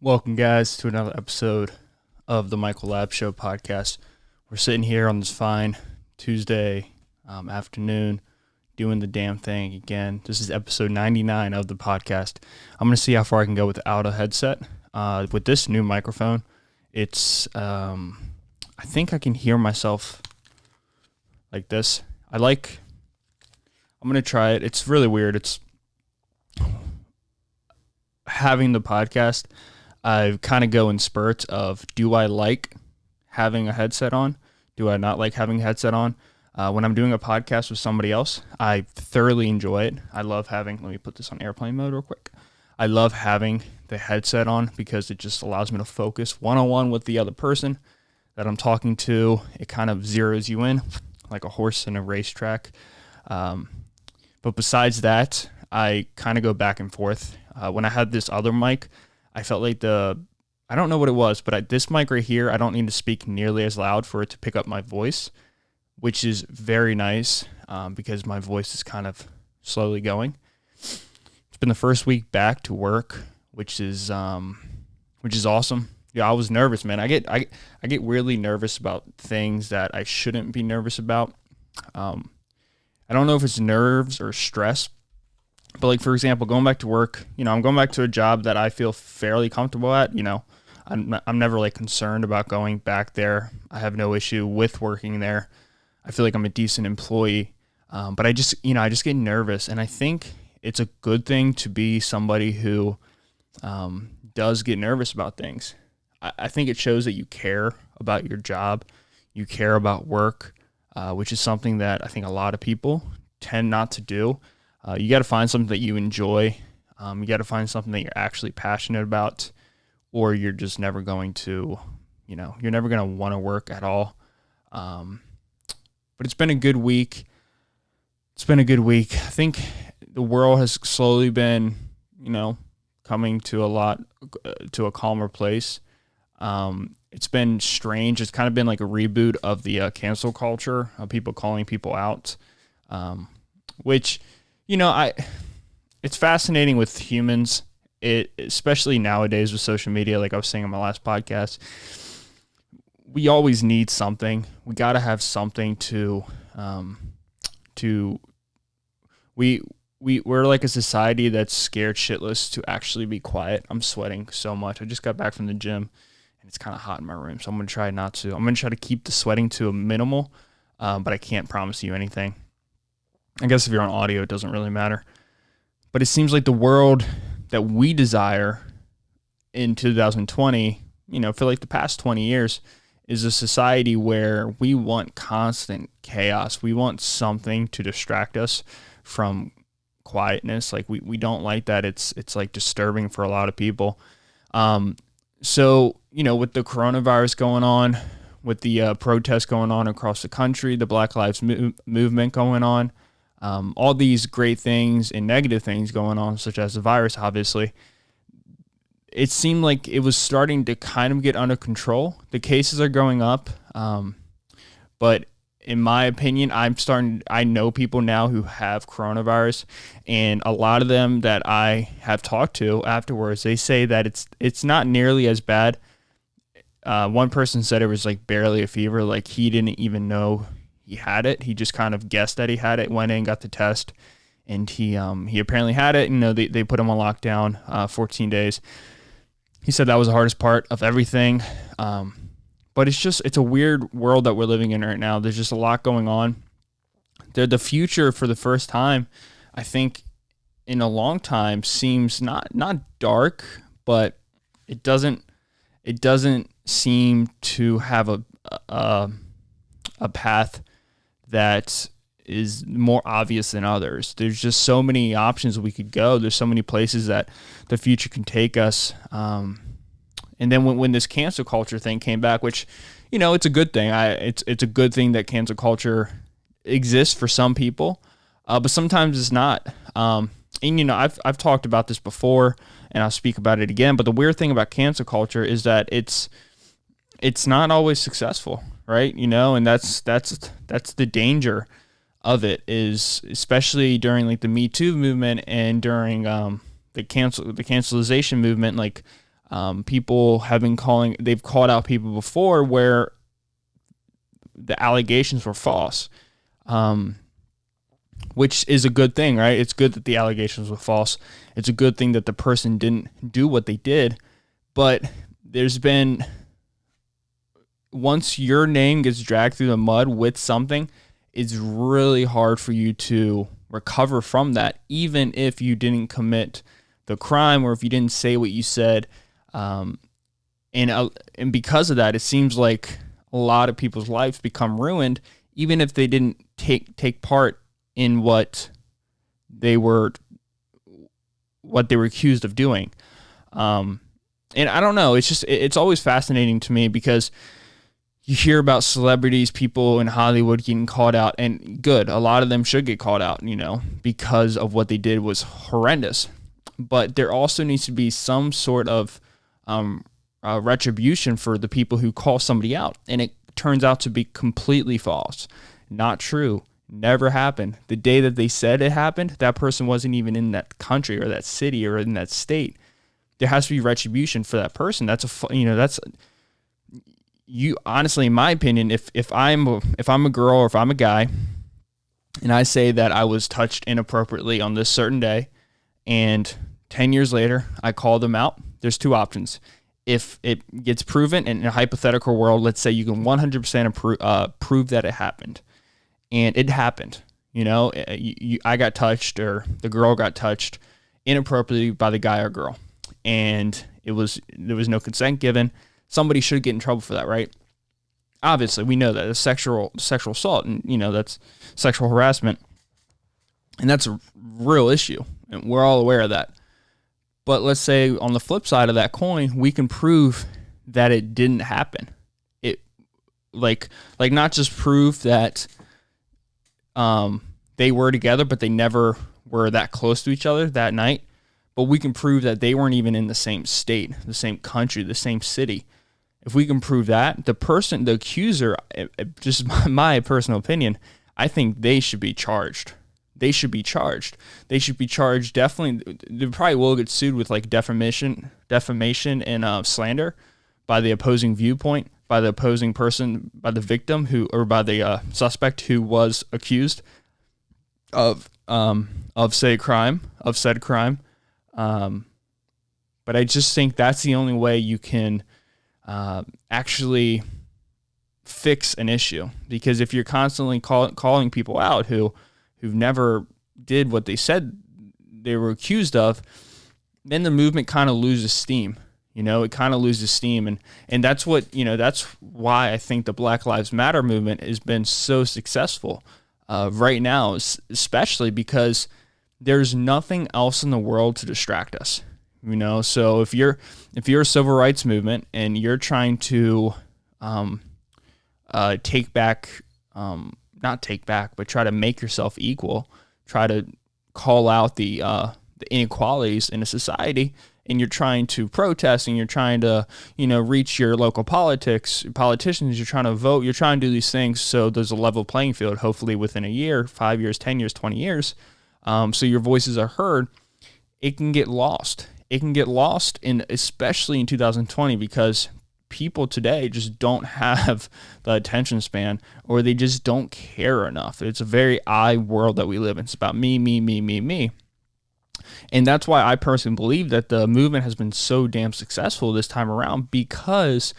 Welcome, guys, to another episode of the Michael Lab Show podcast. We're sitting here on this fine Tuesday afternoon doing the damn thing again. This is episode 99 of the podcast. I'm going to see how far I can go without a headset. With this new microphone, it's, I think I can hear myself like this. I'm going to try it. It's really weird. It's having the podcast. I kind of go in spurts of, do I like having a headset on? Do I not like having a headset on? When I'm doing a podcast with somebody else, I thoroughly enjoy it. I love having, let me put this on airplane mode real quick. I love having the headset on because it just allows me to focus one-on-one with the other person that I'm talking to. It kind of zeroes you in like a horse in a racetrack. But besides that, I kind of go back and forth. When I had this other mic, I felt like I don't know what it was, but this mic right here, I don't need to speak nearly as loud for it to pick up my voice, which is very nice because my voice is kind of slowly going. It's been the first week back to work, which is awesome. Yeah, I was nervous, man. I get weirdly nervous about things that I shouldn't be nervous about. I don't know if it's nerves or stress. But like, for example, going back to work, I'm going back to a job that I feel fairly comfortable at. I'm never like concerned about going back there. I have no issue with working there. I feel like I'm a decent employee. But I just get nervous. And I think it's a good thing to be somebody who does get nervous about things. I think it shows that you care about your job. You care about work, which is something that I think a lot of people tend not to do. You got to find something that you enjoy. You got to find something that you're actually passionate about, or you're just never going to, you're never going to want to work at all. But it's been a good week. I think the world has slowly been, coming to a calmer place. It's been strange. It's kind of been like a reboot of the cancel culture of people calling people out, which, it's fascinating with humans, especially nowadays with social media, like I was saying on my last podcast. We always need something. We got to have something we're like a society that's scared shitless to actually be quiet. I'm sweating so much. I just got back from the gym and it's kind of hot in my room, so I'm going to try to keep the sweating to a minimal, but I can't promise you anything. I guess if you're on audio, it doesn't really matter. But it seems like the world that we desire in 2020, for like the past 20 years, is a society where we want constant chaos. We want something to distract us from quietness. Like we don't like that. It's like disturbing for a lot of people. So, with the coronavirus going on, with the protests going on across the country, the Black Lives movement going on, all these great things and negative things going on, such as the virus, obviously, it seemed like it was starting to kind of get under control. The cases are going up. But in my opinion, I know people now who have coronavirus, and a lot of them that I have talked to afterwards, they say that it's not nearly as bad. One person said it was like barely a fever. Like he didn't even know he had it. He just kind of guessed that he had it, went in, got the test, and he apparently had it. They put him on lockdown, 14 days. He said that was the hardest part of everything. But it's a weird world that we're living in right now. There's just a lot going on. The future, for the first time, I think, in a long time, seems not dark, but it doesn't seem to have a path that is more obvious than others. There's just so many options we could go. There's so many places that the future can take us. And then when this cancel culture thing came back, which, it's a good thing. It's a good thing that cancel culture exists for some people, but sometimes it's not. And I've talked about this before, and I'll speak about it again. But the weird thing about cancel culture is that it's not always successful, right? And that's the danger of it, is especially during like the Me Too movement and during the cancelization movement. Like People have been they've called out people before where the allegations were false, which is a good thing, right? It's good that the allegations were false. It's a good thing that the person didn't do what they did. But there's been, once your name gets dragged through the mud with something, it's really hard for you to recover from that, even if you didn't commit the crime or if you didn't say what you said. And because of that, it seems like a lot of people's lives become ruined, even if they didn't take part in what they were accused of doing. And I don't know, it's always fascinating to me because you hear about celebrities, people in Hollywood getting called out, and good, a lot of them should get called out, because of what they did was horrendous. But there also needs to be some sort of retribution for the people who call somebody out. And it turns out to be completely false. Not true. Never happened. The day that they said it happened, that person wasn't even in that country or that city or in that state. There has to be retribution for that person. Honestly, in my opinion, if I'm a girl or if I'm a guy and I say that I was touched inappropriately on this certain day, and 10 years later I call them out, there's two options. If it gets proven in a hypothetical world, let's say you can 100% prove that it happened, and it happened, I got touched or the girl got touched inappropriately by the guy or girl, and there was no consent given. Somebody should get in trouble for that, right? Obviously, we know that it's sexual assault, and that's sexual harassment, and that's a real issue, and we're all aware of that. But let's say on the flip side of that coin, we can prove that it didn't happen. It like not just prove that they were together, but they never were that close to each other that night. But we can prove that they weren't even in the same state, the same country, the same city. If we can prove that, the accuser, just my personal opinion, I think they should be charged. They should be charged. Definitely. They probably will get sued with like defamation and slander by the opposing viewpoint, by the opposing person, by the victim or by the suspect who was accused of said crime. But I just think that's the only way you can actually fix an issue, because if you're constantly calling people out who never did what they said they were accused of, then the movement kind of loses steam. It kind of loses steam, and that's that's why I think the Black Lives Matter movement has been so successful right now, especially because there's nothing else in the world to distract us. So if you're a civil rights movement and you're trying to not take back, but try to make yourself equal, try to call out the inequalities in a society, and you're trying to protest and you're trying to, reach your local politicians, you're trying to vote, you're trying to do these things so there's a level playing field, hopefully within a year, 5 years, 10 years, 20 years, so your voices are heard. It can get lost. Especially in 2020, because people today just don't have the attention span, or they just don't care enough. It's a very I world that we live in. It's about me. And that's why I personally believe that the movement has been so damn successful this time around, because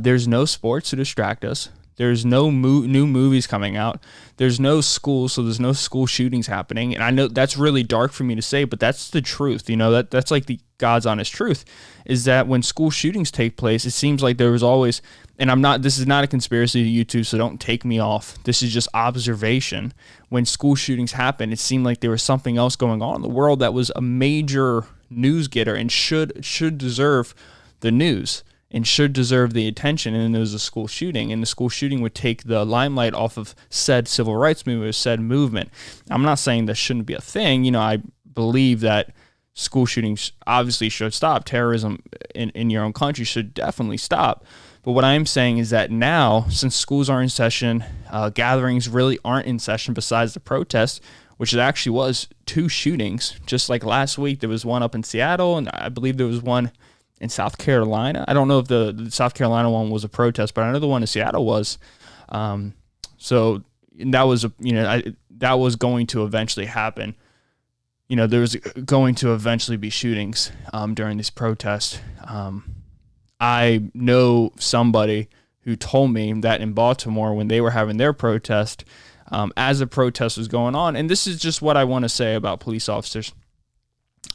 there's no sports to distract us. There's no new movies coming out. There's no school, so there's no school shootings happening. And I know that's really dark for me to say, but that's the truth. That's like the God's honest truth, is that when school shootings take place, it seems like there was always, and this is not a conspiracy to YouTube, so don't take me off. This is just observation. When school shootings happen, it seemed like there was something else going on in the world that was a major news getter and should deserve the news and should deserve the attention, and then there was a school shooting, and the school shooting would take the limelight off of said civil rights movement or said movement. I'm not saying that shouldn't be a thing. I believe that school shootings obviously should stop. Terrorism in your own country should definitely stop. But what I'm saying is that now, since schools are in session, gatherings really aren't in session besides the protest, which it actually was 2 shootings. Just like last week, there was one up in Seattle, and I believe there was one in South Carolina. I don't know if the South Carolina one was a protest, but I know the one in Seattle was. So that was that was going to eventually happen. There was going to eventually be shootings during this protest. I know somebody who told me that in Baltimore, when they were having their protest, as the protest was going on, and this is just what I want to say about police officers.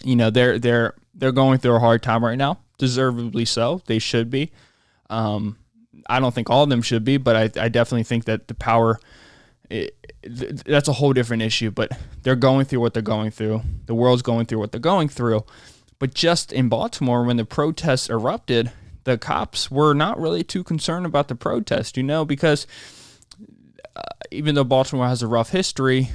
They're going through a hard time right now, deservedly so. They should be. I don't think all of them should be, but I definitely think that the power, that's a whole different issue. But they're going through what they're going through. The world's going through what they're going through. But just in Baltimore, when the protests erupted, the cops were not really too concerned about the protest, because even though Baltimore has a rough history,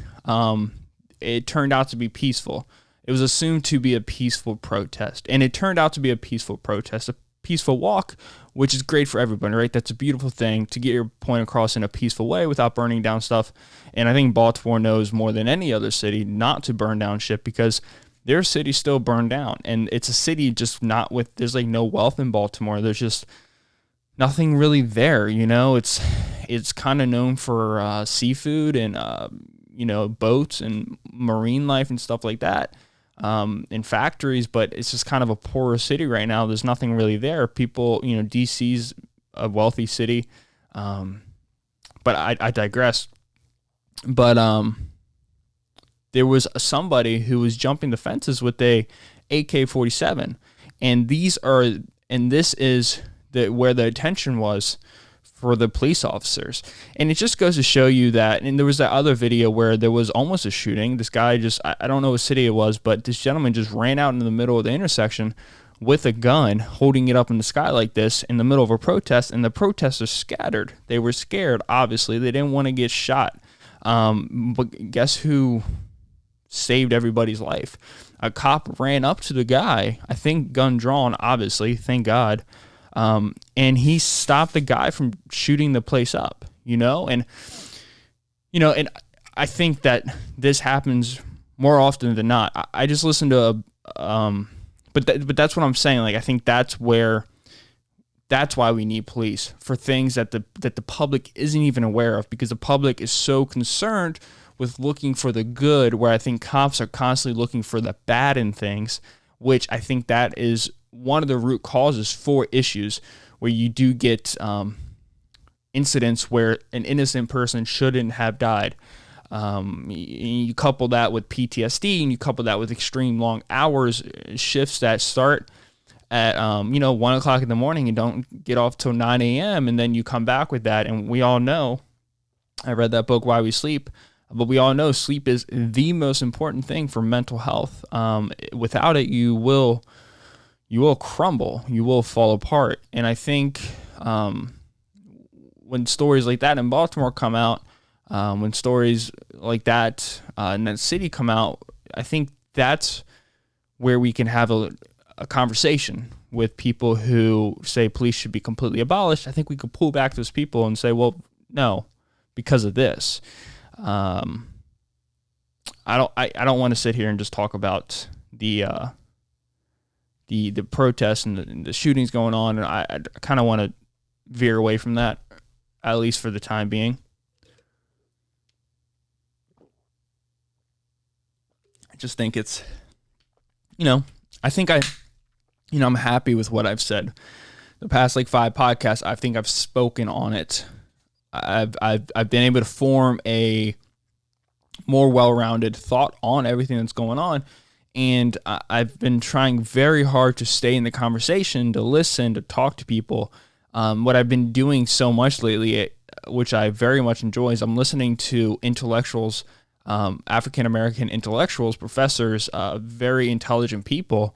it turned out to be peaceful. It was assumed to be a peaceful protest, and it turned out to be a peaceful protest, a peaceful walk, which is great for everybody, right? That's a beautiful thing, to get your point across in a peaceful way without burning down stuff. And I think Baltimore knows more than any other city not to burn down shit, because their city still burned down, and it's a city just not with, there's like no wealth in Baltimore. There's just nothing really there. It's kind of known for seafood and boats and marine life and stuff like that, in factories, but it's just kind of a poorer city right now. There's nothing really there. People, DC's a wealthy city, but I digress. But there was somebody who was jumping the fences with a AK-47, and this is where the attention was for the police officers. And it just goes to show you that, and there was that other video where there was almost a shooting. This guy I don't know what city it was, but this gentleman just ran out into the middle of the intersection with a gun, holding it up in the sky like this in the middle of a protest, and the protesters scattered. They were scared, obviously. They didn't want to get shot. But guess who saved everybody's life? A cop ran up to the guy, I think gun drawn, obviously, thank God. And he stopped the guy from shooting the place up, and I think that this happens more often than not. I just listened to but that's what I'm saying. Like, I think that's why we need police, for things that the public isn't even aware of, because the public is so concerned with looking for the good, where I think cops are constantly looking for the bad in things, which I think that is one of the root causes for issues, where you do get incidents where an innocent person shouldn't have died. You couple that with PTSD, and you couple that with extreme long hours, shifts that start at 1 o'clock in the morning and don't get off till 9 a.m. and then you come back with that. And we all know, I read that book, Why We Sleep, but we all know sleep is the most important thing for mental health. Without it, you will crumble, you will fall apart. And I think when stories like that in Baltimore come out, when stories like that in that city come out, I think that's where we can have a conversation with people who say police should be completely abolished. I think we could pull back those people and say, well, no, because of this. I don't want to sit here and just talk about the protests and the shootings going on, and I kind of want to veer away from that, at least for the time being. I just think it's, I'm happy with what I've said. The past 5 podcasts, I think I've spoken on it. I've been able to form a more well-rounded thought on everything that's going on. And I've been trying very hard to stay in the conversation, to listen, to talk to people. What I've been doing so much lately, which I very much enjoy, is I'm listening to intellectuals, African-American intellectuals, professors, very intelligent people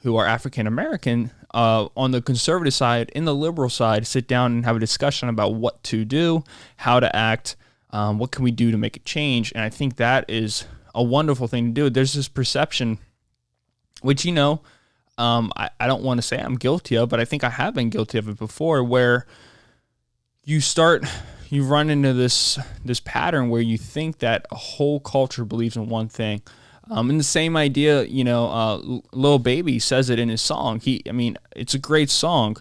who are African-American, on the conservative side, in the liberal side, sit down and have a discussion about what to do, how to act, what can we do to make a change. And I think that is a wonderful thing to do. There's this perception, which, I don't want to say I'm guilty of, but I think I have been guilty of it before, where you run into this pattern where you think that a whole culture believes in one thing. And the same idea, Lil Baby says it in his song. It's a great song.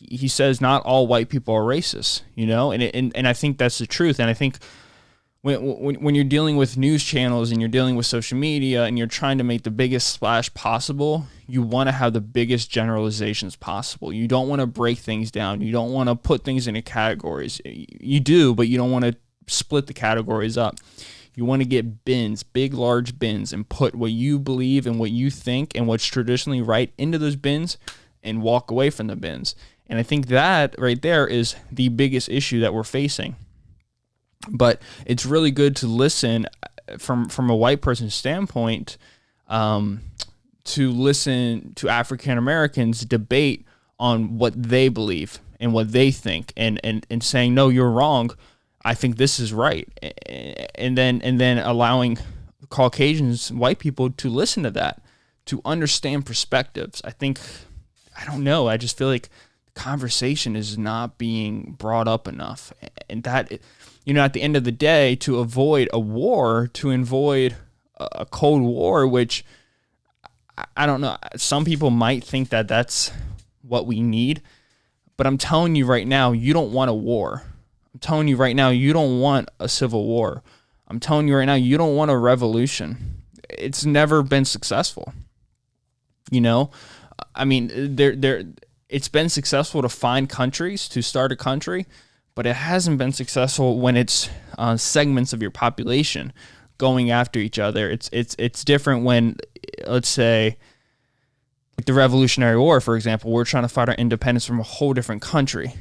He says not all white people are racist, and I think that's the truth. And I think when you're dealing with news channels and you're dealing with social media and you're trying to make the biggest splash possible, you want to have the biggest generalizations possible. You don't want to break things down. You don't want to put things into categories. You do, but you don't want to split the categories up. You want to get bins, big, large bins, and put what you believe and what you think and what's traditionally right into those bins and walk away from the bins. And I think that right there is the biggest issue that we're facing. But it's really good to listen from a white person's standpoint, to listen to African Americans debate on what they believe and what they think, and saying, no, you're wrong, I think this is right, and then allowing Caucasians, white people, to listen to that, to understand perspectives. I don't know, I just feel like the conversation is not being brought up enough, and that, at the end of the day, to avoid a war, to avoid a Cold War, which I don't know, some people might think that that's what we need, but I'm telling you right now, you don't want a war. I'm telling you right now, you don't want a civil war. I'm telling you right now, you don't want a revolution. It's never been successful. It's been successful to find countries, to start a country, but it hasn't been successful when it's segments of your population going after each other. It's different when, let's say, like the Revolutionary War, for example, we're trying to fight our independence from a whole different country.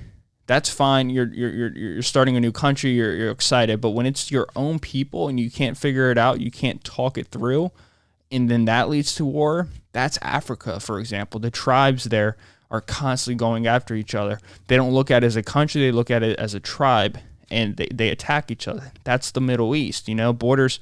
That's fine. You're starting a new country. You're excited, but when it's your own people and you can't figure it out, you can't talk it through, and then that leads to war. That's Africa, for example. The tribes there are constantly going after each other. They don't look at it as a country, they look at it as a tribe, and they attack each other. That's the Middle East, borders.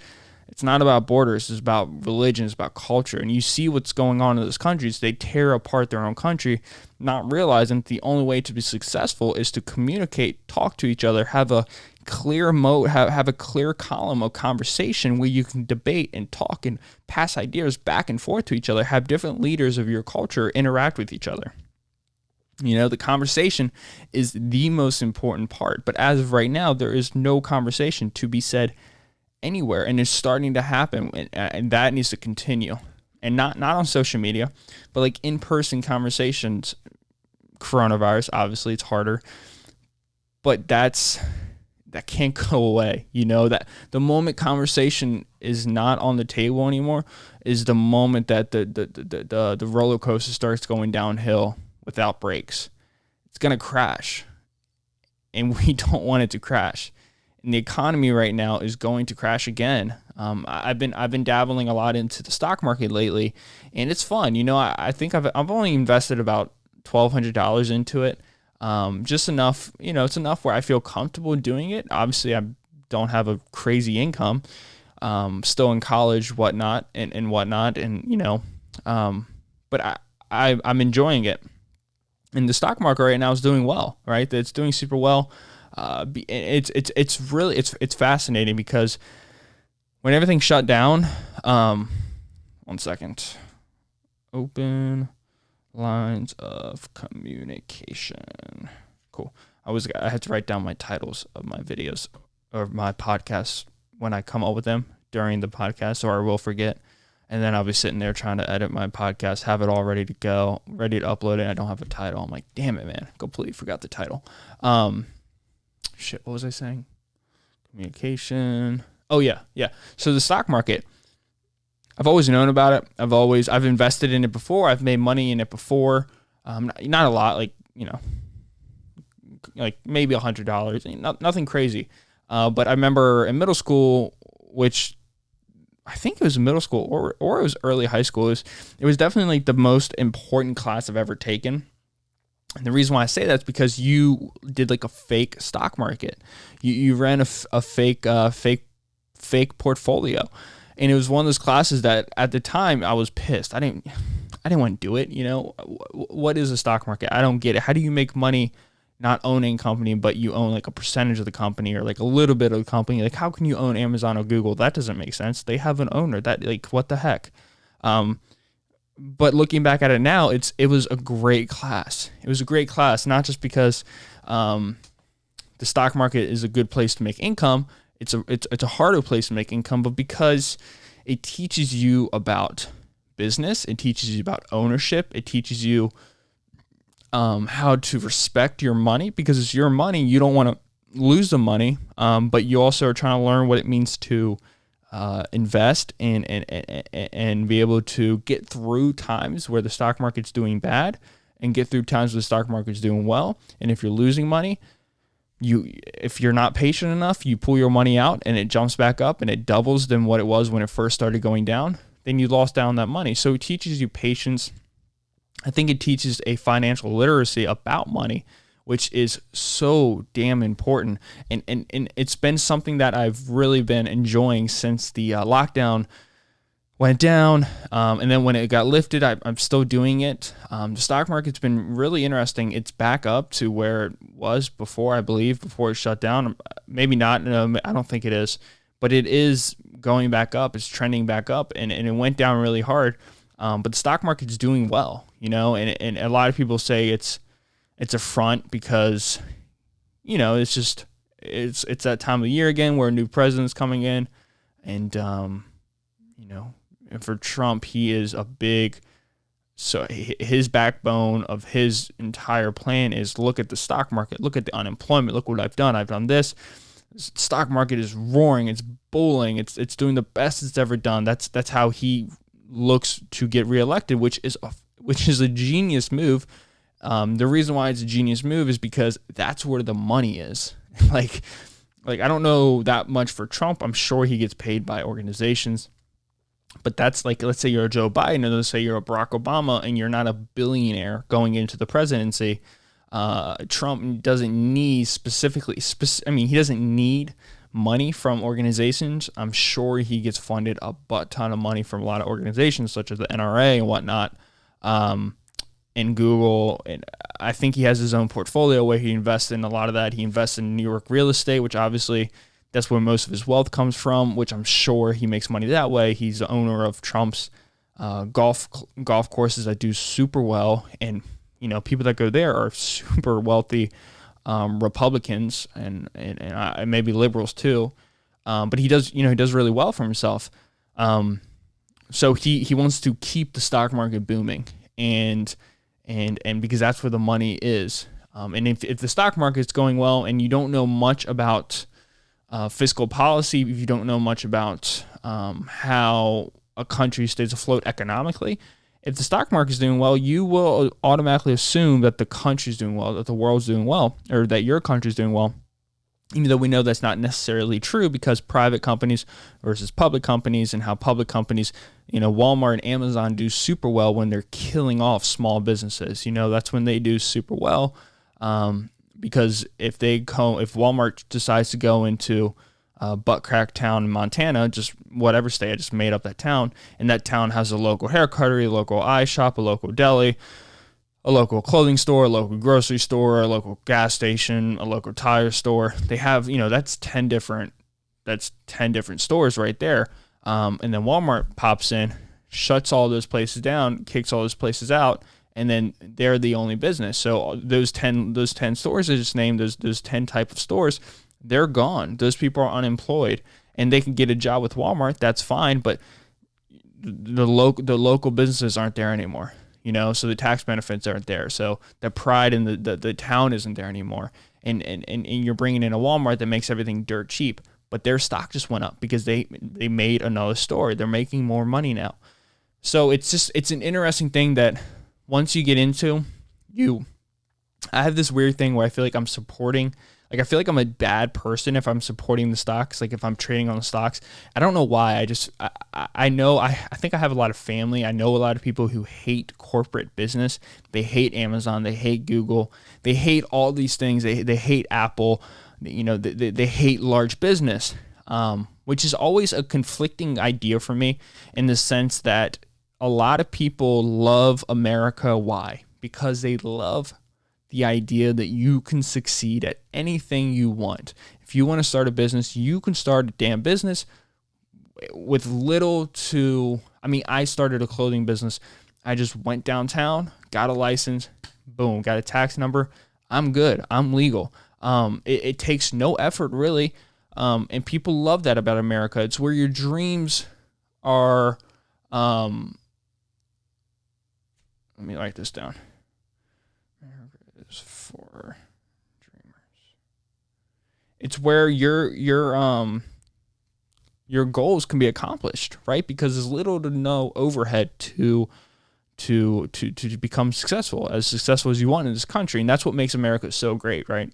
It's not about borders, it's about religion, it's about culture. And you see what's going on in those countries. They tear apart their own country, not realizing the only way to be successful is to communicate, talk to each other, have a clear have a clear column of conversation where you can debate and talk and pass ideas back and forth to each other, have different leaders of your culture interact with each other. The conversation is the most important part. But as of right now, there is no conversation to be said anywhere, and it's starting to happen, and that needs to continue. And not on social media, but like in-person conversations. Coronavirus, obviously, it's harder, but that can't go away. That the moment conversation is not on the table anymore is the moment that the roller coaster starts going downhill without brakes. It's gonna crash, and we don't want it to crash. And the economy right now is going to crash again. I've been dabbling a lot into the stock market lately, and it's fun. I think I've only invested about $1,200 into it. Just enough, it's enough where I feel comfortable doing it. Obviously, I don't have a crazy income. Still in college, whatnot, and whatnot, and but I'm enjoying it. And the stock market right now is doing well, right? It's doing super well. It's really fascinating because when everything shut down, 1 second, open lines of communication. Cool. I had to write down my titles of my videos or my podcasts when I come up with them during the podcast, or I will forget. And then I'll be sitting there trying to edit my podcast, have it all ready to go, ready to upload it. I don't have a title. I'm like, damn it, man. Completely forgot the title. What was I saying? Communication. Oh, yeah. So the stock market, I've always known about it. I've invested in it before. I've made money in it before. Not a lot, like maybe $100. Nothing crazy. But I remember in middle school, which I think it was middle school or it was early high school. It was definitely like the most important class I've ever taken. And the reason why I say that is because you did like a fake stock market. You ran a fake portfolio. And it was one of those classes that at the time I was pissed. I didn't want to do it. What is a stock market? I don't get it. How do you make money not owning a company, but you own like a percentage of the company or like a little bit of the company. Like, how can you own Amazon or Google? That doesn't make sense. They have an owner. That, like, what the heck? But looking back at it now, it was a great class. It was a great class, not just because the stock market is a good place to make income. It's a harder place to make income, but because it teaches you about business, it teaches you about ownership, it teaches you how to respect your money, because it's your money. You don't want to lose the money, but you also are trying to learn what it means to invest and be able to get through times where the stock market's doing bad and get through times where the stock market's doing well. And if you're losing money, if you're not patient enough, you pull your money out and it jumps back up and it doubles than what it was when it first started going down, then you lost down that money. So it teaches you patience. I think it teaches a financial literacy about money, which is so damn important. And it's been something that I've really been enjoying since the lockdown went down. And then when it got lifted, I'm still doing it. The stock market's been really interesting. It's back up to where it was before, I believe, before it shut down. Maybe not. No, I don't think it is. But it is going back up. It's trending back up. And it went down really hard. But the stock market's doing well, and a lot of people say it's a front because, it's just, it's that time of the year again where a new president's coming in. And, and for Trump, he is so his backbone of his entire plan is look at the stock market, look at the unemployment, look what I've done this. Stock market is roaring, it's bulling, it's doing the best it's ever done. That's how he looks to get reelected, which is a genius move. The reason why it's a genius move is because that's where the money is. like I don't know that much for Trump. I'm sure he gets paid by organizations, but that's like, let's say you're a Joe Biden, or let's say you're a Barack Obama, and you're not a billionaire going into the presidency. Trump doesn't need he doesn't need money from organizations. I'm sure he gets funded a butt ton of money from a lot of organizations such as the NRA and whatnot, and Google. And I think he has his own portfolio where he invests in a lot of that. He invests in New York real estate, which obviously that's where most of his wealth comes from, which I'm sure he makes money that way. He's the owner of Trump's golf courses that do super well. And, people that go there are super wealthy Republicans and maybe liberals too. But he does really well for himself. So he wants to keep the stock market booming and because that's where the money is. And if the stock market's going well and you don't know much about fiscal policy, if you don't know much about how a country stays afloat economically, if the stock market is doing well, you will automatically assume that the country's doing well, that the world's doing well, or that your country's doing well, even though we know that's not necessarily true because private companies versus public companies, and how public companies, Walmart and Amazon do super well when they're killing off small businesses. That's when they do super well, because if Walmart decides to go into butt crack town in Montana, just whatever state, I just made up that town, and that town has a local hair cuttery, a local eye shop, a local deli, a local clothing store, a local grocery store, a local gas station, a local tire store. They have, that's 10 different stores right there. And then Walmart pops in, shuts all those places down, kicks all those places out, and then they're the only business. So those 10 stores I just named, those 10 type of stores, they're gone. Those people are unemployed, and they can get a job with Walmart. That's fine, but the local businesses aren't there anymore. So the tax benefits aren't there. So the pride in the town isn't there anymore. And you're bringing in a Walmart that makes everything dirt cheap, but their stock just went up because they made another store. They're making more money now. So it's an interesting thing that once you get into, I have this weird thing where I feel like I'm supporting. I feel like I'm a bad person if I'm supporting the stocks, like if I'm trading on the stocks. I don't know why. I know, I think I have a lot of family. I know a lot of people who hate corporate business. They hate Amazon. They hate Google. They hate all these things. They hate Apple. They hate large business, which is always a conflicting idea for me in the sense that a lot of people love America. Why? Because they love the idea that you can succeed at anything you want. If you want to start a business, you can start a damn business with little to, I started a clothing business. I just went downtown, got a license, boom, got a tax number. I'm good. I'm legal. It takes no effort really. And people love that about America. It's where your dreams are. Let me write this down. America is for dreamers. It's where your goals can be accomplished, right? Because there's little to no overhead to become successful as you want in this country. And that's what makes America so great, right?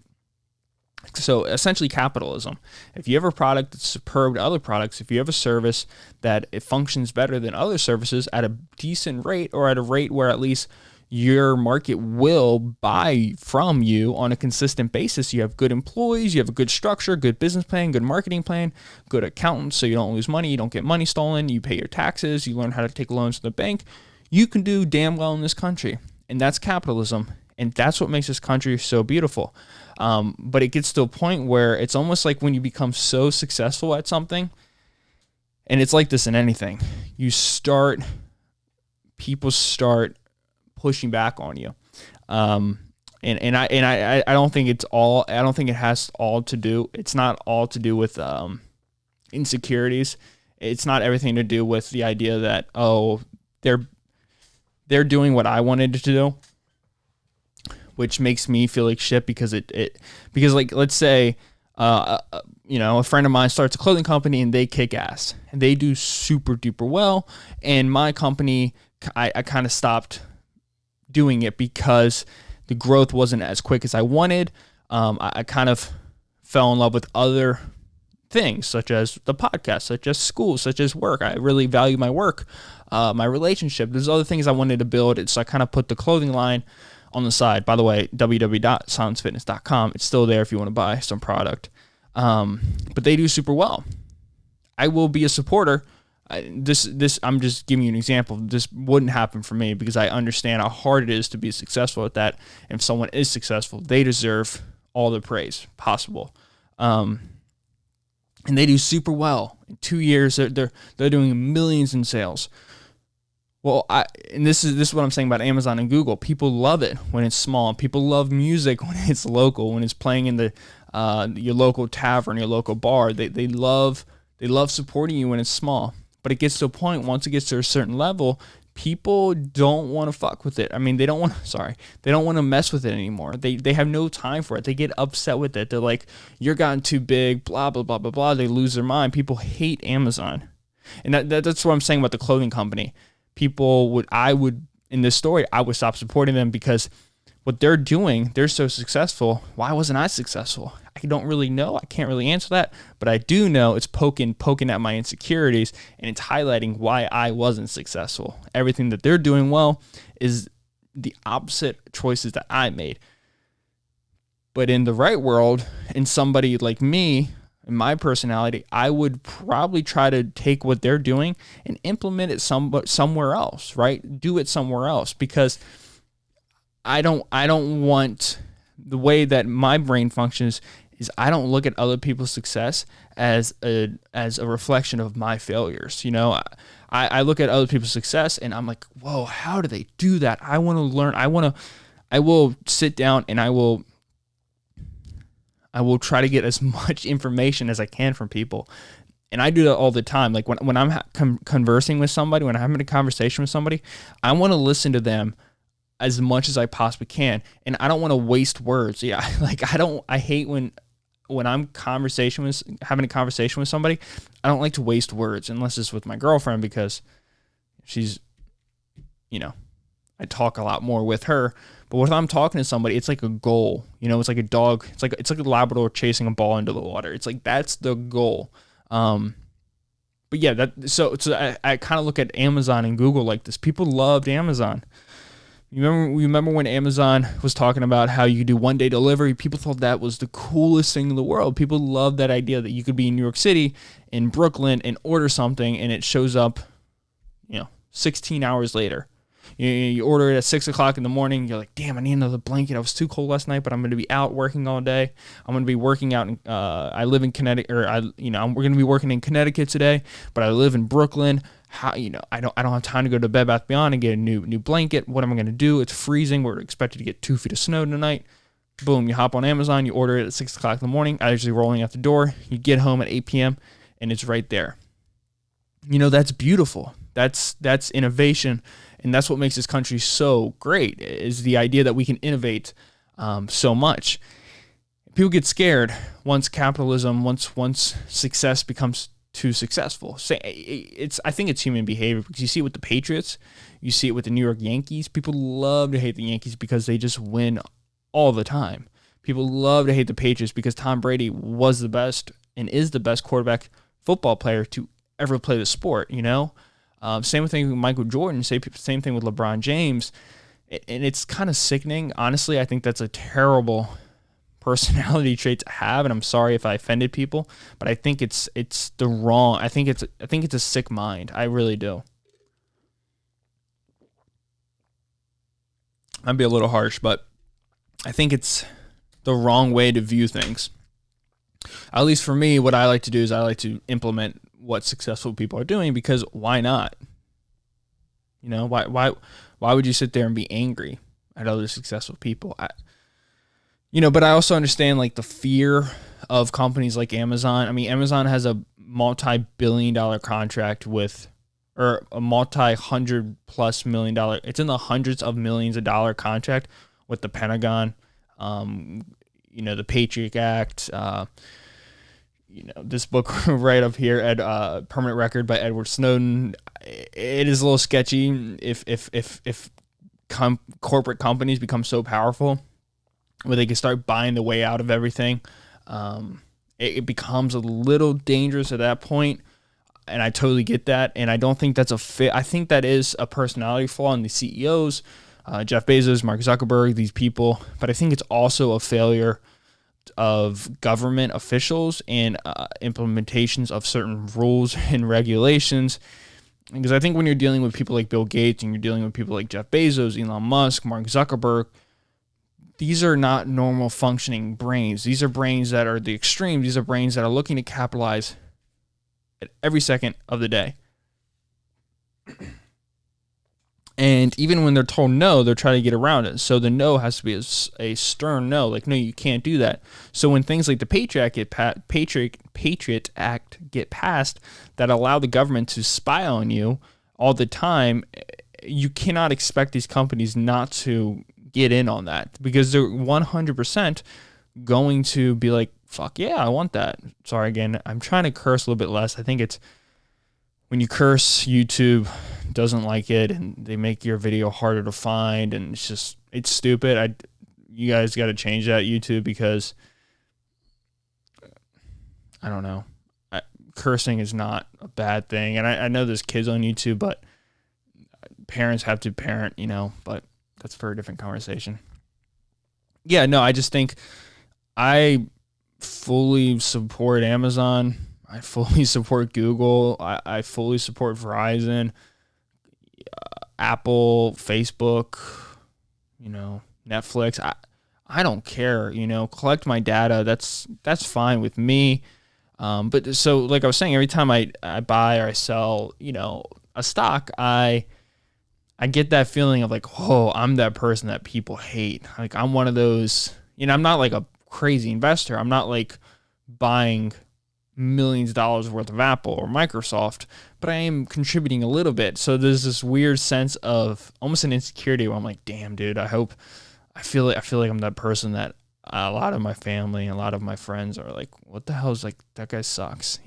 So essentially capitalism. If you have a product that's superb to other products, if you have a service that it functions better than other services at a decent rate, or at a rate where at least your market will buy from you on a consistent basis, you have good employees, you have a good structure, good business plan, good marketing plan, good accountants so you don't lose money, you don't get money stolen, you pay your taxes, you learn how to take loans from the bank, you can do damn well in this country. And that's capitalism. And that's what makes this country so beautiful. But it gets to a point where it's almost like when you become so successful at something, and it's like this in anything, people start pushing back on you. And I don't think it's not all to do with insecurities. It's not everything to do with the idea that, they're doing what I wanted to do, which makes me feel like shit because like, let's say, a friend of mine starts a clothing company and they kick ass and they do super duper well. And my company, I kind of stopped doing it because the growth wasn't as quick as I wanted. I kind of fell in love with other things, such as the podcast, such as school, such as work. I really value my work, my relationship. There's other things I wanted to build. So I kind of put the clothing line on the side. By the way, www.silencefitness.com. It's still there if you want to buy some product. But they do super well. I will be a supporter. I'm just giving you an example. This wouldn't happen for me because I understand how hard it is to be successful at that. And if someone is successful, they deserve all the praise possible. And they do super well. In 2 years, they're doing millions in sales. Well, this is what I'm saying about Amazon and Google. People love it when it's small. People love music when it's local, when it's playing in your local tavern, your local bar. They love supporting you when it's small. But it gets to a point, once it gets to a certain level, people don't want to fuck with it. They don't want to mess with it anymore. They have no time for it. They get upset with it. They're like, you're gotten too big, blah, blah, blah, blah, blah. They lose their mind. People hate Amazon. And that's what I'm saying about the clothing company. In this story, I would stop supporting them because what they're doing, they're so successful. Why wasn't I successful? I don't really know. I can't really answer that, but I do know it's poking at my insecurities, and it's highlighting why I wasn't successful. Everything that they're doing well is the opposite choices that I made. But in the right world, in somebody like me, in my personality, I would probably try to take what they're doing and implement it somewhere else, right? Do it somewhere else, because I don't want, the way that my brain functions is I don't look at other people's success as a reflection of my failures. I look at other people's success and I'm like, whoa, how do they do that? I want to learn. I will sit down and I will try to get as much information as I can from people. And I do that all the time. Like when I'm conversing with somebody, when I'm having a conversation with somebody, I want to listen to them as much as I possibly can. And I don't want to waste words. Yeah. I hate when I'm having a conversation with somebody, I don't like to waste words unless it's with my girlfriend, because she's, I talk a lot more with her. But when I'm talking to somebody, it's like a goal. It's like a dog. It's like a Labrador chasing a ball into the water. It's like that's the goal. But yeah, so I kind of look at Amazon and Google like this. People loved Amazon. You remember when Amazon was talking about how you could do 1-day delivery? People thought that was the coolest thing in the world. People loved that idea that you could be in New York City, in Brooklyn, and order something, and it shows up, 16 hours later. You order it at 6 o'clock in the morning. You're like, damn, I need another blanket. I was too cold last night, but I'm going to be out working all day. I'm going to be working out. I live in Connecticut, we're going to be working in Connecticut today, but I live in Brooklyn. I don't have time to go to Bed Bath Beyond and get a new blanket. What am I going to do? It's freezing. We're expected to get 2 feet of snow tonight. Boom, you hop on Amazon, you order it at 6 o'clock in the morning. I usually rolling out the door. You get home at 8 p.m. and it's right there. That's beautiful. That's innovation, and that's what makes this country so great, is the idea that we can innovate so much. People get scared once capitalism, once success becomes too successful. I think it's human behavior, because you see it with the Patriots, you see it with the New York Yankees. People love to hate the Yankees because they just win all the time. People love to hate the Patriots because Tom Brady was the best and is the best quarterback football player to ever play the sport, Same thing with Michael Jordan, same thing with LeBron James. And it's kind of sickening. Honestly, I think that's a terrible personality trait to have, and I'm sorry if I offended people, but I think it's the wrong. I think it's a sick mind. I really do. I'd be a little harsh, but I think it's the wrong way to view things. At least for me, what I like to do is I like to implement what successful people are doing, because why not? Why would you sit there and be angry at other successful people? But I also understand like the fear of companies like Amazon. I mean, Amazon has a multi-billion-dollar contract or a multi-$100+ million. It's in the hundreds of millions of dollar contract with the Pentagon. The Patriot Act. This book right up here, Permanent Record by Edward Snowden. It is a little sketchy if corporate companies become so powerful where they can start buying the way out of everything. It becomes a little dangerous at that point, and I totally get that. And I don't think that's a fit. I think that is a personality flaw in the CEOs, Jeff Bezos, Mark Zuckerberg, these people. But I think it's also a failure of government officials and implementations of certain rules and regulations. Because I think when you're dealing with people like Bill Gates and you're dealing with people like Jeff Bezos, Elon Musk, Mark Zuckerberg, these are not normal functioning brains. These are brains that are the extreme. These are brains that are looking to capitalize at every second of the day. And even when they're told no, they're trying to get around it. So the no has to be a stern no. Like, no, you can't do that. So when things like the Patriot Act get passed that allow the government to spy on you all the time, you cannot expect these companies not to get in on that, because they're 100% going to be like, fuck yeah, I want that. Sorry, again, I'm trying to curse a little bit less. I think it's when you curse, YouTube doesn't like it, and they make your video harder to find, and it's stupid. You guys got to change that, YouTube, because I don't know. Cursing is not a bad thing, and I know there's kids on YouTube, but parents have to parent, but that's for a different conversation. Yeah, no, I just think I fully support Amazon. I fully support Google. I fully support Verizon, Apple, Facebook, Netflix. I don't care, collect my data. That's fine with me. But so like I was saying, every time I buy or I sell, a stock, I get that feeling of like, whoa, I'm that person that people hate. Like, I'm one of those, I'm not like a crazy investor. I'm not like buying millions of dollars worth of Apple or Microsoft, but I am contributing a little bit. So there's this weird sense of almost an insecurity where I'm like, damn, dude, I feel like I'm that person that a lot of my family and a lot of my friends are like, what the hell is, like, that guy sucks,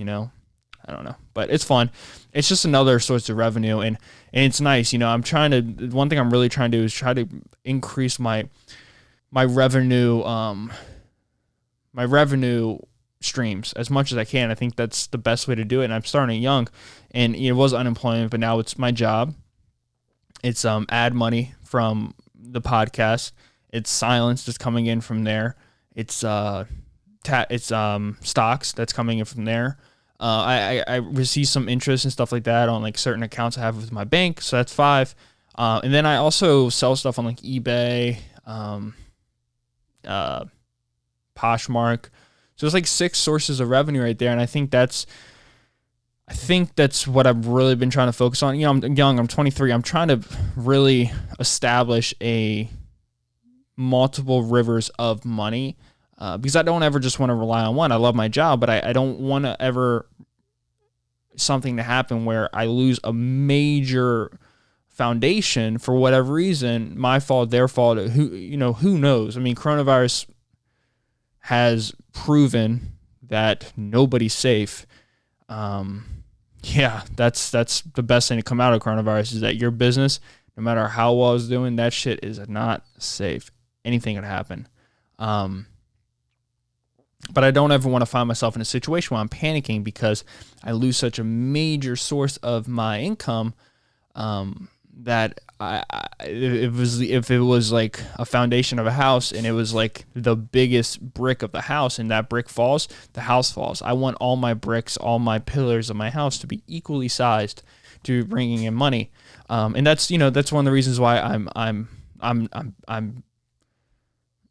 I don't know, but it's fun. It's just another source of revenue, and it's nice. One thing I'm really trying to do is try to increase my revenue, my revenue streams as much as I can. I think that's the best way to do it. And I'm starting young, and it was unemployment, but now it's my job. It's ad money from the podcast. It's silence that's coming in from there. It's stocks that's coming in from there. I receive some interest and stuff like that on like certain accounts I have with my bank. So that's 5. And then I also sell stuff on like eBay, uh, Poshmark. So it's like 6 sources of revenue right there. And I think that's what I've really been trying to focus on. I'm young, I'm 23. I'm trying to really establish a multiple rivers of money, because I don't ever just want to rely on one. I love my job, but I don't want to ever something to happen where I lose a major foundation for whatever reason, my fault, their fault, who knows? I mean, coronavirus has proven that nobody's safe. Yeah, that's the best thing to come out of coronavirus is that your business, no matter how well it's doing, that shit is not safe. Anything could happen. But I don't ever want to find myself in a situation where I'm panicking because I lose such a major source of my income, that if it was like a foundation of a house and it was like the biggest brick of the house and that brick falls, the house falls. I want all my bricks, all my pillars of my house to be equally sized to bringing in money. And that's one of the reasons why I'm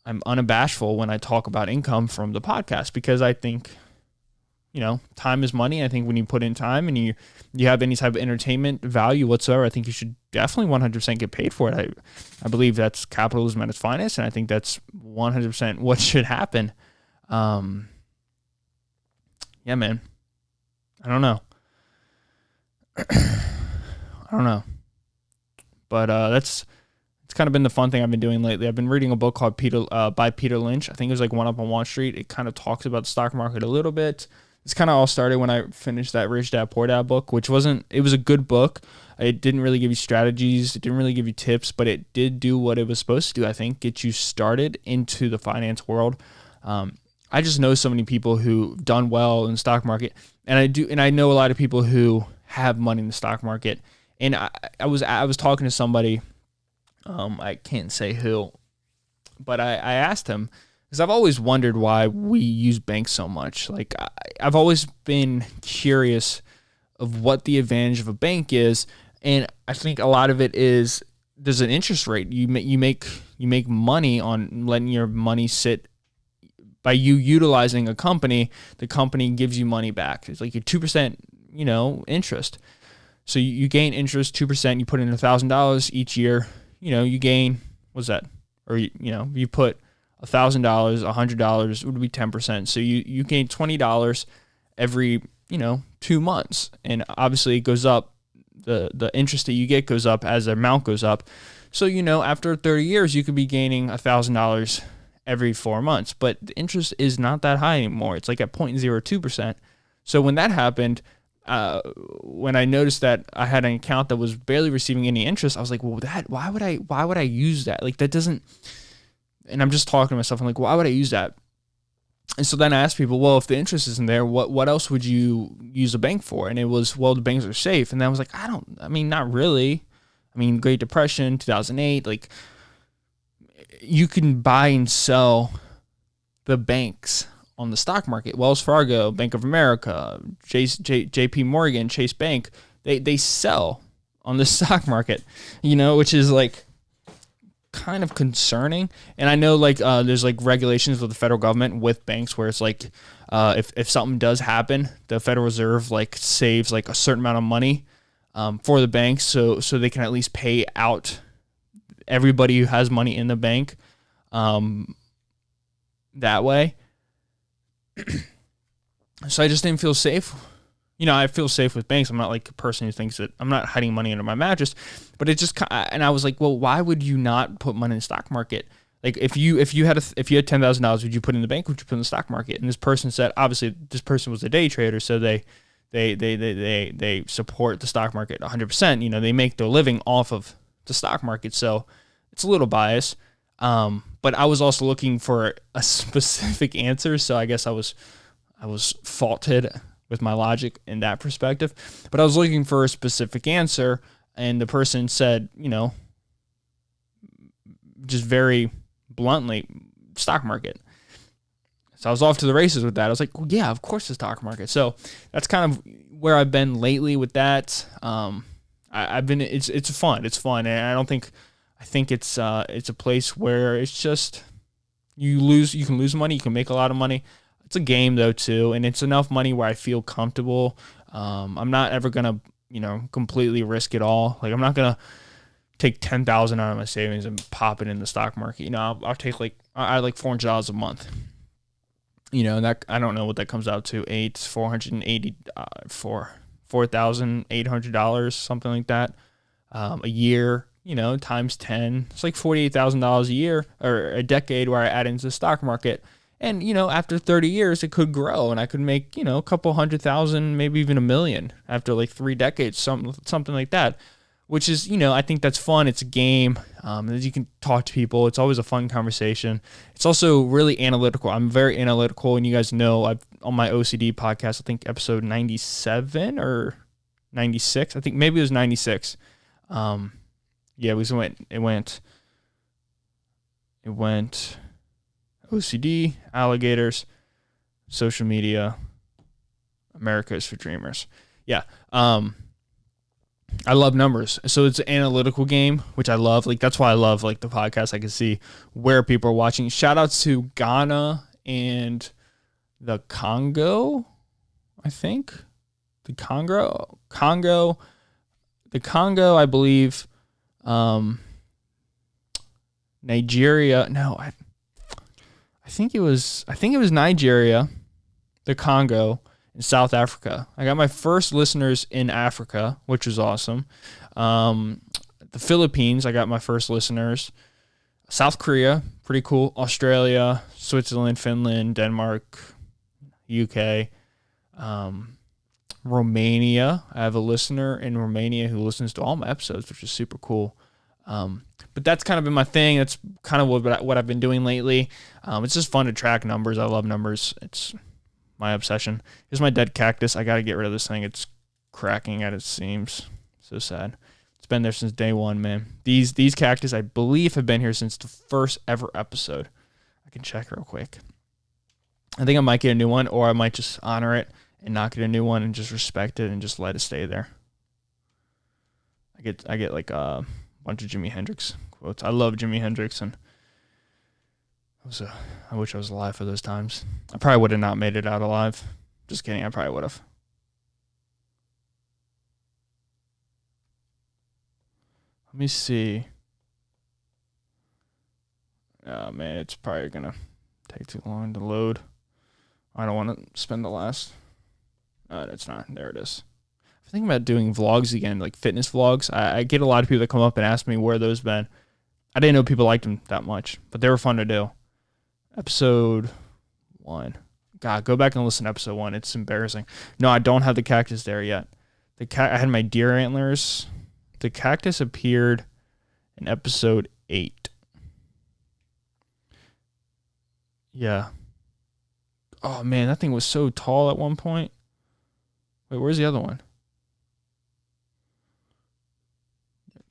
unabashful when I talk about income from the podcast, because I think, time is money. I think when you put in time and you have any type of entertainment value whatsoever, I think you should definitely 100% get paid for it. I believe that's capitalism at its finest, and I think that's 100% what should happen. Yeah, man. I don't know. But it's kind of been the fun thing I've been doing lately. I've been reading a book called by Peter Lynch. I think it was like One Up on Wall Street. It kind of talks about the stock market a little bit. It's kind of all started when I finished that Rich Dad Poor Dad book, it was a good book. It didn't really give you strategies. It didn't really give you tips, but it did do what it was supposed to do, I think, get you started into the finance world. I just know so many people who've done well in the stock market, and I know a lot of people who have money in the stock market. And I was talking to somebody, I can't say who, but I asked him, because I've always wondered why we use banks so much. Like, I've always been curious of what the advantage of a bank is, and I think a lot of it is there's an interest rate. You make money on letting your money sit. By you utilizing a company, the company gives you money back. It's like a 2%, interest. So you gain interest 2%. You put in $1,000 each year. You gain, what's that? Or you put $1,000, $100 would be 10%. So you gain $20 every 2 months, and obviously it goes up. The interest that you get goes up as the amount goes up. So after 30 years you could be gaining $1,000 every 4 months, but the interest is not that high anymore. It's like at 0.02%. So when that happened, when I noticed that I had an account that was barely receiving any interest, I was like, well, why would I use that? Like, that doesn't. And I'm just talking to myself. I'm like, why would I use that? And so then I asked people, well, if the interest isn't there, what else would you use a bank for? And it was, well, the banks are safe. And then I was like, not really. Great Depression, 2008, like, you can buy and sell the banks on the stock market. Wells Fargo, Bank of America, JP Morgan, Chase Bank, they sell on the stock market, which is like kind of concerning. And I know there's like regulations with the federal government with banks where it's like if something does happen, the Federal Reserve saves a certain amount of money for the banks, so they can at least pay out everybody who has money in the bank that way. So I just didn't feel safe. I feel safe with banks. I'm not like a person who thinks that I'm not hiding money under my mattress, but it just, and I was like, well, why would you not put money in the stock market? Like, if you had $10,000, would you put in the bank? Would you put in the stock market? And this person said, obviously this person was a day trader, so they support the stock market 100%. They make their living off of the stock market, so it's a little biased. But I was also looking for a specific answer, so I guess I was faulted with my logic in that perspective. But I was looking for a specific answer, and the person said, just very bluntly, stock market. So I was off to the races with that. I was like, well, yeah, of course the stock market. So that's kind of where I've been lately with that. I've been. It's fun. It's fun, and I think it's a place where it's just you can lose money, you can make a lot of money. It's a game though too, and it's enough money where I feel comfortable. I'm not ever gonna completely risk it all. Like I'm not gonna take 10,000 out of my savings and pop it in the stock market. I'll take I like $400 a month. And that I don't know what that comes out to. $480 something like that a year. Times 10. It's like $48,000 a year or a decade where I add into the stock market. And, after 30 years, it could grow and I could make, a couple 100,000, maybe even $1 million after like 3 decades, something like that, which is, I think that's fun. It's a game. As you can talk to people. It's always a fun conversation. It's also really analytical. I'm very analytical. And you guys know I've on my OCD podcast, I think episode 97 or 96. I think maybe it was 96. Yeah, it went OCD, alligators, social media, America is for dreamers. Yeah. I love numbers. So it's an analytical game, which I love. Like that's why I love like the podcast. I can see where people are watching. Shout outs to Ghana and the Congo, I think. The Congo, I believe. Nigeria. No, I think it was Nigeria, the Congo, and South Africa. I got my first listeners in Africa, which was awesome. The Philippines, I got my first listeners. South Korea, pretty cool. Australia, Switzerland, Finland, Denmark, UK, Romania. I have a listener in Romania who listens to all my episodes, which is super cool. But that's kind of been my thing. That's kind of what I've been doing lately. It's just fun to track numbers. I love numbers. It's my obsession. Here's my dead cactus. I got to get rid of this thing. It's cracking at its seams. So sad. It's been there since day one, man. These cactus, I believe, have been here since the first ever episode. I can check real quick. I think I might get a new one, or I might just honor it and not get a new one and just respect it and just let it stay there. I get like a bunch of Jimi Hendrix quotes. I love Jimi Hendrix, and I wish I was alive for those times. I probably would have not made it out alive. Just kidding. I probably would have. Let me see. Oh, man, it's probably going to take too long to load. I don't want to spend the last. It's not. There it is. I'm thinking about doing vlogs again, like fitness vlogs. I get a lot of people that come up and ask me where those been. I didn't know people liked them that much, but they were fun to do. Episode 1. God, go back and listen to episode 1. It's embarrassing. No, I don't have the cactus there yet. I had my deer antlers. The cactus appeared in episode 8. Yeah. Oh, man, that thing was so tall at one point. Wait, where's the other one?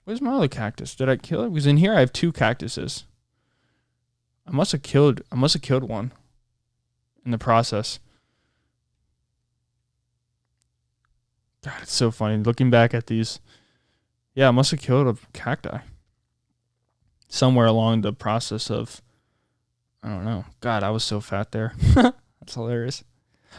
Where's my other cactus? Did I kill it? Because in here I have 2 cactuses. I must have killed one in the process. God, it's so funny looking back at these. Yeah, I must have killed a cacti somewhere along the process of, I don't know. God, I was so fat there. That's hilarious.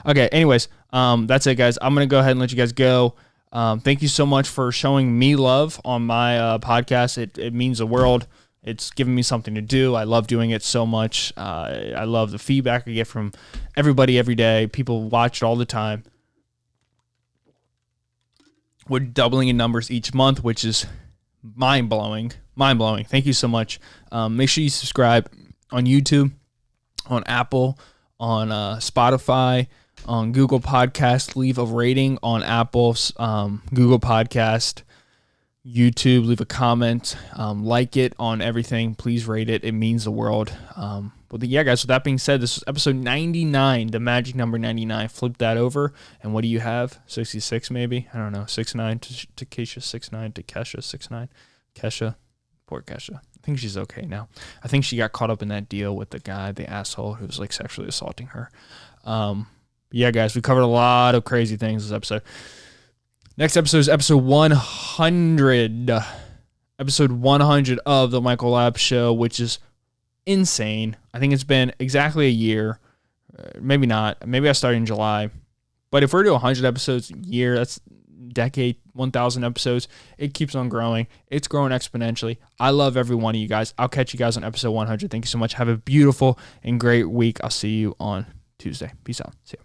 Okay, anyways, that's it, guys. I'm going to go ahead and let you guys go. Thank you so much for showing me love on my podcast. It means the world. It's given me something to do. I love doing it so much. I love the feedback I get from everybody every day. People watch it all the time. We're doubling in numbers each month, which is mind-blowing. Mind-blowing. Thank you so much. Make sure you subscribe on YouTube, on Apple, on Spotify, on Google Podcast. Leave a rating on Apple, Google Podcast, YouTube. Leave a comment. Like it on everything. Please rate it. It means the world. But yeah, guys, with that being said, this is episode 99, the magic number 99. Flip that over, and what do you have? 66 maybe? I don't know. 6'9", to Keisha, 6'9", to Kesha, 6'9". Kesha. Poor Kesha. I think she's okay now. I think she got caught up in that deal with the guy, the asshole, who was like sexually assaulting her. Yeah, guys, we covered a lot of crazy things this episode. Next episode is episode 100. Episode 100 of the Michael Lab Show, which is insane. I think it's been exactly a year. Maybe not. Maybe I started in July. But if we're doing 100 episodes a year, that's decade, 1,000 episodes. It keeps on growing. It's growing exponentially. I love every one of you guys. I'll catch you guys on episode 100. Thank you so much. Have a beautiful and great week. I'll see you on Tuesday. Peace out. See ya.